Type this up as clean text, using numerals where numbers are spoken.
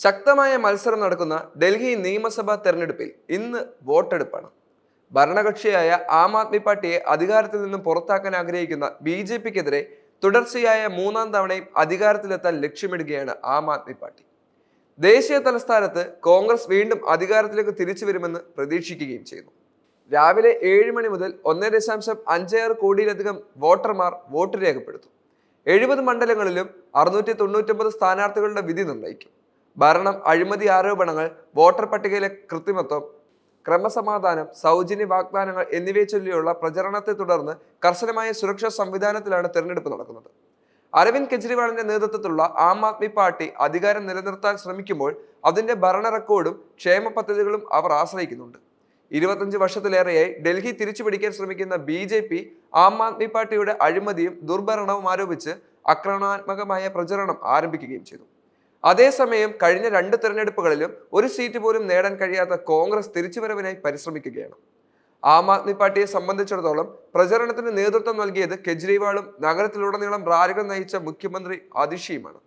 ശക്തമായ മത്സരം നടക്കുന്ന ഡൽഹി നിയമസഭാ തെരഞ്ഞെടുപ്പിൽ ഇന്ന് വോട്ടെടുപ്പാണ്. ഭരണകക്ഷിയായ ആം ആദ്മി പാർട്ടിയെ അധികാരത്തിൽ നിന്നും പുറത്താക്കാൻ ആഗ്രഹിക്കുന്ന BJPക്കെതിരെ തുടർച്ചയായ മൂന്നാം തവണയും അധികാരത്തിലെത്താൻ ലക്ഷ്യമിടുകയാണ് ആം ആദ്മി പാർട്ടി. ദേശീയ തലസ്ഥാനത്ത് കോൺഗ്രസ് വീണ്ടും അധികാരത്തിലേക്ക് തിരിച്ചു വരുമെന്ന് പ്രതീക്ഷിക്കുകയും ചെയ്യുന്നു. രാവിലെ 7 മണി മുതൽ 1.56 കോടിയിലധികം വോട്ടർമാർ വോട്ട് രേഖപ്പെടുത്തും. 70 മണ്ഡലങ്ങളിലും 699 സ്ഥാനാർത്ഥികളുടെ വിധി നിർണ്ണയിക്കും. ഭരണം, അഴിമതി ആരോപണങ്ങൾ, വോട്ടർ പട്ടികയിലെ കൃത്രിമത്വം, ക്രമസമാധാനം, സൗജന്യ വാഗ്ദാനങ്ങൾ എന്നിവയെ ചൊല്ലിയുള്ള പ്രചരണത്തെ തുടർന്ന് കർശനമായ സുരക്ഷാ സംവിധാനത്തിലാണ് തെരഞ്ഞെടുപ്പ് നടക്കുന്നത്. അരവിന്ദ് കെജ്രിവാളിന്റെ നേതൃത്വത്തിലുള്ള ആം ആദ്മി പാർട്ടി അധികാരം നിലനിർത്താൻ ശ്രമിക്കുമ്പോൾ അതിന്റെ ഭരണ റെക്കോർഡും ക്ഷേമ പദ്ധതികളും അവർ ആശ്രയിക്കുന്നുണ്ട്. 25 വർഷത്തിലേറെയായി ഡൽഹി തിരിച്ചുപിടിക്കാൻ ശ്രമിക്കുന്ന BJP ആം ആദ്മി പാർട്ടിയുടെ അഴിമതിയും ദുർഭരണവും ആരോപിച്ച് ആക്രമണാത്മകമായ പ്രചരണം ആരംഭിക്കുകയും ചെയ്തു. അതേസമയം കഴിഞ്ഞ 2 തെരഞ്ഞെടുപ്പുകളിലും ഒരു സീറ്റ് പോലും നേടാൻ കഴിയാത്ത കോൺഗ്രസ് തിരിച്ചുവരവിനായി പരിശ്രമിക്കുകയാണ്. ആം ആദ്മി പാർട്ടിയെ സംബന്ധിച്ചിടത്തോളം പ്രചരണത്തിന് നേതൃത്വം നൽകിയത് കെജ്രിവാളും നഗരത്തിലുടനീളം റാലികൾ നയിച്ച മുഖ്യമന്ത്രി അതിഷിയുമാണ്.